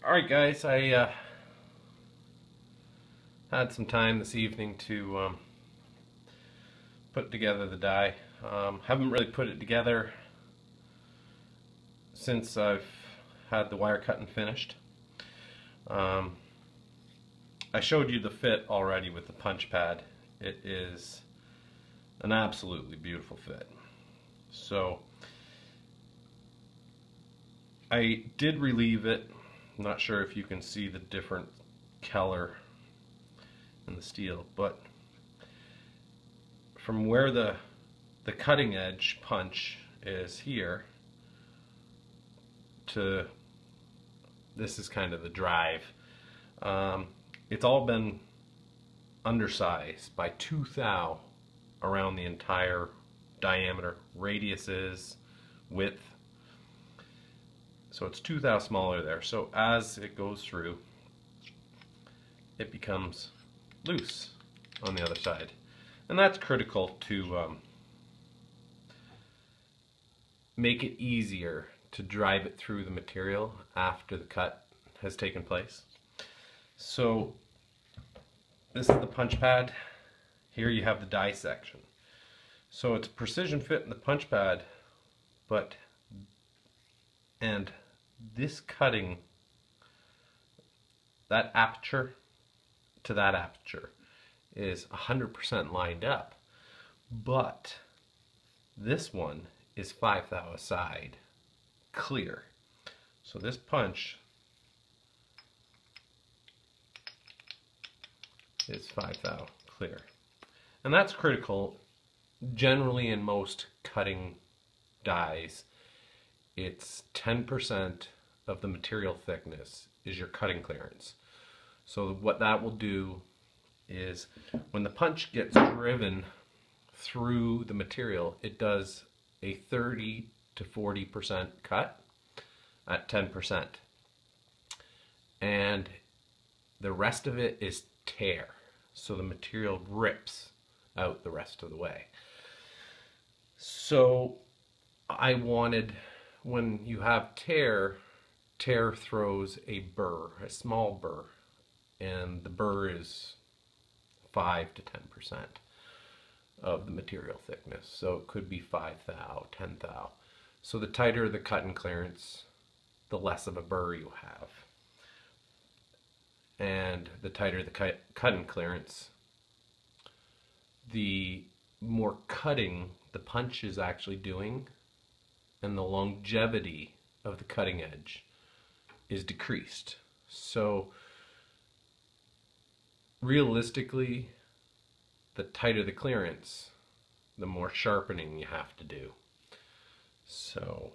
Alright guys, I had some time this evening to put together the die. Haven't really put it together since I've had the wire cutting finished. I showed you the fit already with the punch pad. It is an absolutely beautiful fit. So I did relieve it. I'm not sure if you can see the different color in the steel, but from where the cutting edge punch is here to this is kind of the drive. It's all been undersized by 2 thou around the entire diameter, radiuses, width. So it's 2 thou smaller there. So as it goes through, it becomes loose on the other side. And that's critical to make it easier to drive it through the material after the cut has taken place. So this is the punch pad. Here you have the die section. So it's a precision fit in the punch pad, and this cutting, that aperture to that aperture is 100% lined up, but this one is 5 thou aside, clear. So this punch is 5 thou clear, and that's critical. Generally in most cutting dies, it's 10% of the material thickness is your cutting clearance. So what that will do is when the punch gets driven through the material, it does a 30 to 40% cut at 10%. And the rest of it is tear. So the material rips out the rest of the way. So I wanted, when you have tear throws a burr, a small burr, and the burr is 5 to 10% of the material thickness. So it could be 5 thou, 10 thou. So the tighter the cutting clearance, the less of a burr you have. And the tighter the cutting clearance, the more cutting the punch is actually doing, and the longevity of the cutting edge is decreased. So realistically, the tighter the clearance, the more sharpening you have to do. So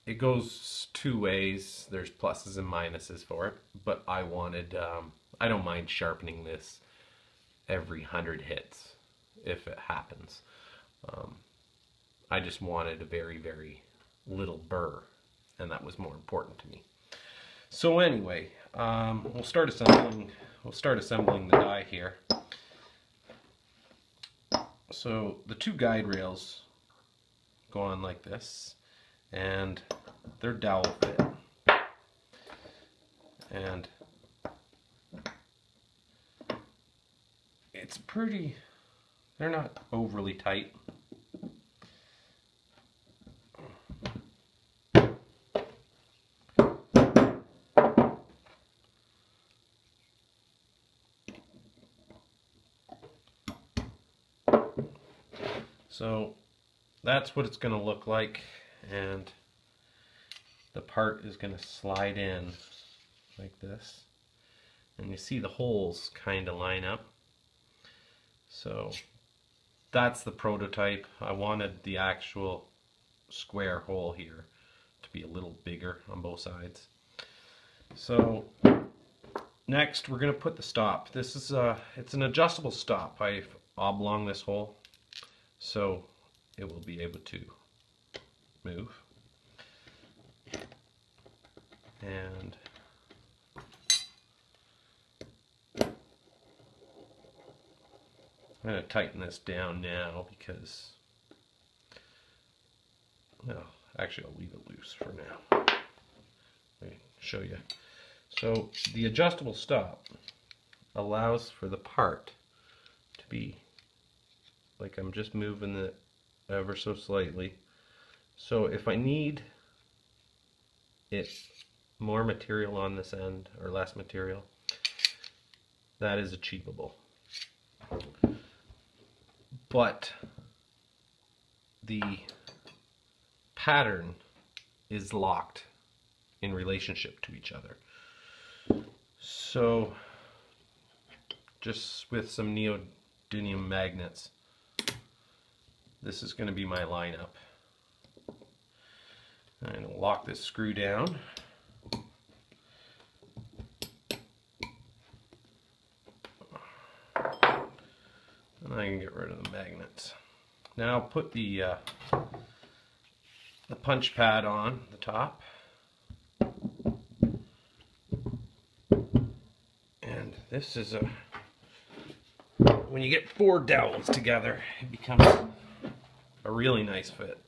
it goes two ways. There's pluses and minuses for it, but I wanted, I don't mind sharpening this every 100 hits if it happens. I just wanted a very, very little burr, and that was more important to me. So anyway, we'll start assembling the die here. So the two guide rails go on like this, and they're dowel fit, and it's pretty, they're not overly tight. So that's what it's going to look like, and the part is going to slide in like this, and you see the holes kind of line up. So that's the prototype. I wanted the actual square hole here to be a little bigger on both sides. So next we're going to put the stop. This is it's an adjustable stop. I've oblong this hole so it will be able to move. And I'm going to tighten this down now because, well, actually I'll leave it loose for now. show you. So the adjustable stop allows for the part to be like I'm just moving it ever so slightly. So if I need it more material on this end or less material, that is achievable. But the pattern is locked in relationship to each other. So just with some neodymium magnets, this is going to be my lineup. I'm going to lock this screw down. And I can get rid of the magnets. Now I'll put the punch pad on the top. And this is when you get 4 dowels together, it becomes a really nice fit.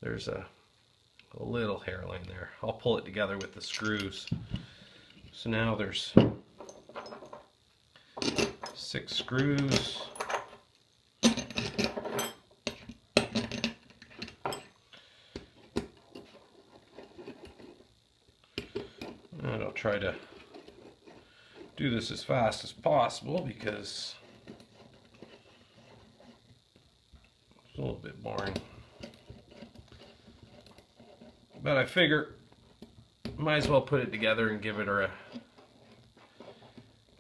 There's a little hairline there. I'll pull it together with the screws. So now there's 6 screws. And I'll try to do this as fast as possible because it's a little bit boring. But I figure might as well put it together and give her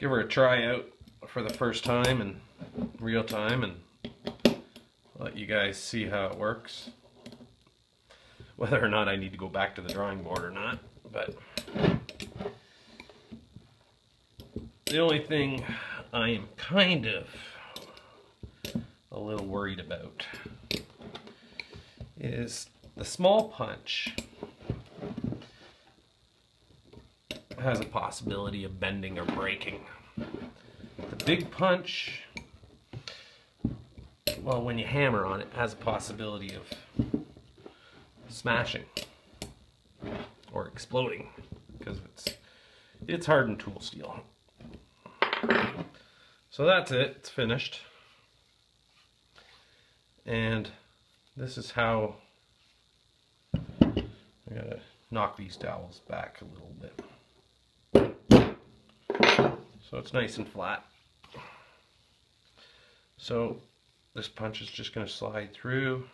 a try out for the first time in real time and let you guys see how it works. Whether or not I need to go back to the drawing board or not, but the only thing I am kind of a little worried about is the small punch has a possibility of bending or breaking. The big punch, well, when you hammer on it, has a possibility of smashing or exploding because it's hardened tool steel. So that's it, it's finished. And this is how I gotta knock these dowels back a little bit. So it's nice and flat. So this punch is just gonna slide through.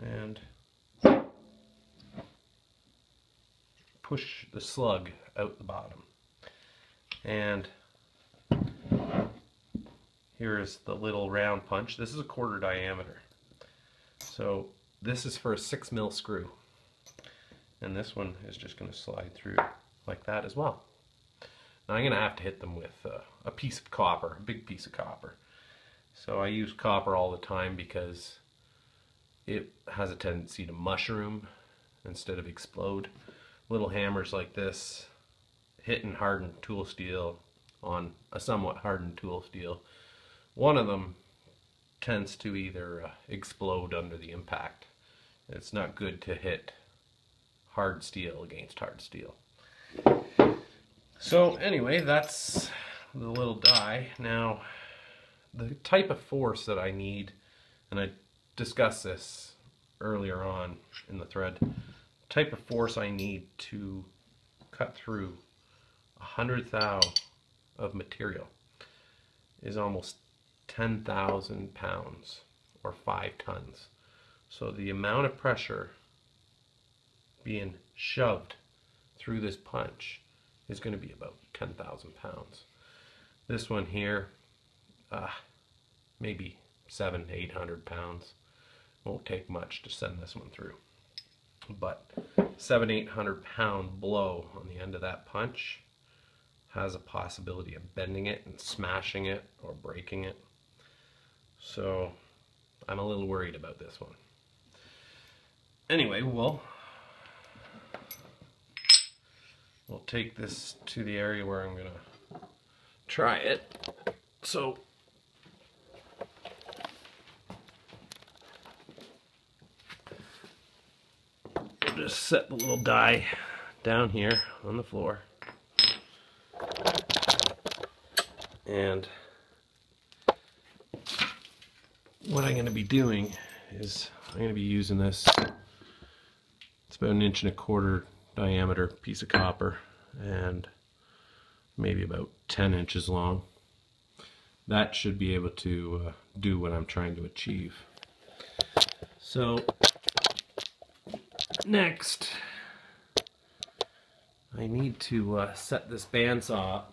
And push the slug out the bottom. And here is the little round punch. This is a 1/4 diameter. So this is for a 6mm screw. And this one is just going to slide through like that as well. Now I'm going to have to hit them with a piece of copper, a big piece of copper. So I use copper all the time because it has a tendency to mushroom instead of explode. Little hammers like this, hitting hardened tool steel on a somewhat hardened tool steel, one of them tends to either explode under the impact. It's not good to hit hard steel against hard steel. So anyway, that's the little die. Now, the type of force that I need, and I discussed this earlier on in the thread, the type of force I need to cut through 100 thou of material is almost 10,000 pounds or 5 tons. So the amount of pressure being shoved through this punch is going to be about 10,000 pounds. This one here, maybe 700 to 800 pounds. Won't take much to send this one through. But 700 to 800 pound blow on the end of that punch has a possibility of bending it and smashing it or breaking it. So I'm a little worried about this one. Anyway, we'll take this to the area where I'm gonna try it. So I'll just set the little die down here on the floor. And what I'm going to be doing is I'm going to be using this. It's about 1.25 inch diameter piece of copper and maybe about 10 inches long. That should be able to do what I'm trying to achieve. So next, I need to set this bandsaw up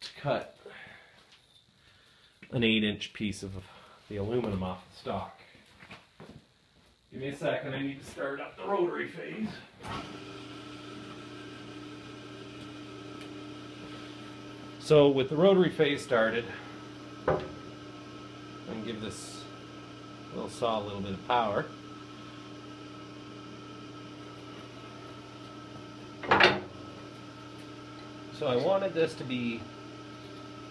to cut an 8-inch piece of the aluminum off the stock. Give me a second, I need to start up the rotary phase. So with the rotary phase started, I can give this little saw a little bit of power. So I wanted this to be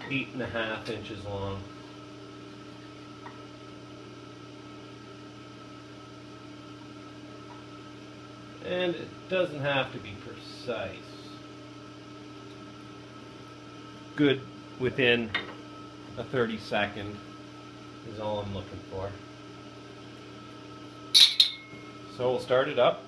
8.5 inches long. And it doesn't have to be precise. Good within a 30-second is all I'm looking for. So we'll start it up.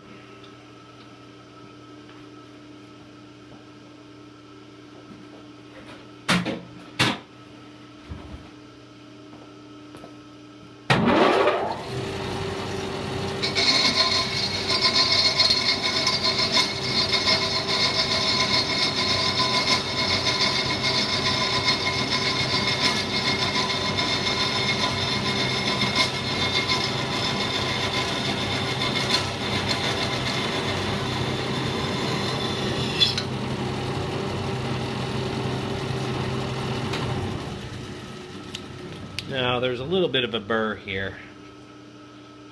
Now there's a little bit of a burr here,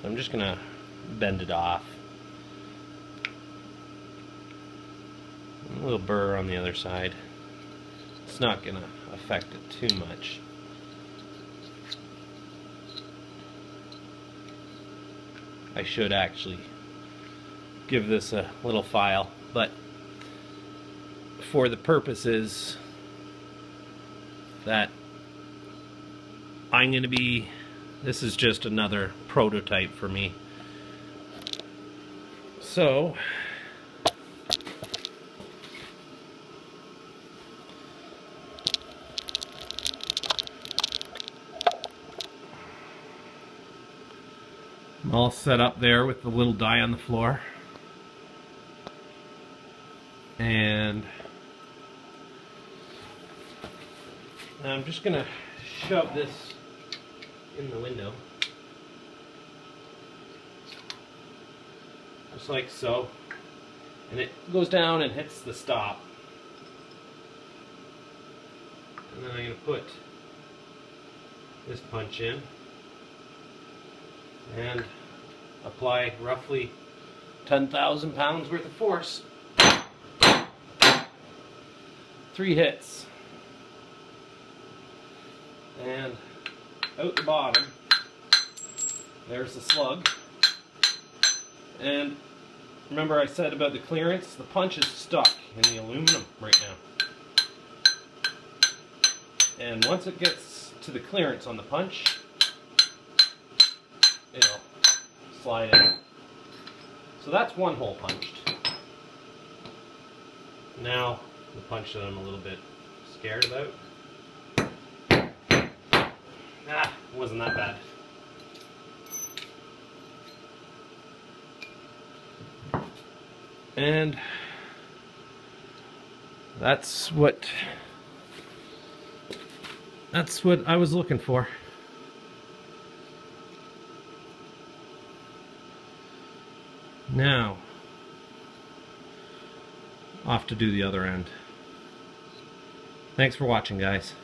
so I'm just going to bend it off. A little burr on the other side. It's not going to affect it too much. I should actually give this a little file, but for the purposes that I'm going to be, this is just another prototype for me. So, I'm all set up there with the little die on the floor. And I'm just going to shove this in the window, just like so, and it goes down and hits the stop, and then I'm going to put this punch in and apply roughly 10,000 pounds worth of force. 3 hits, and out the bottom, there's the slug. And remember I said about the clearance? The punch is stuck in the aluminum right now. And once it gets to the clearance on the punch, it'll slide in. So that's one hole punched. Now, the punch that I'm a little bit scared about. It wasn't that bad. And that's what I was looking for. Now, off to do the other end. Thanks for watching, guys.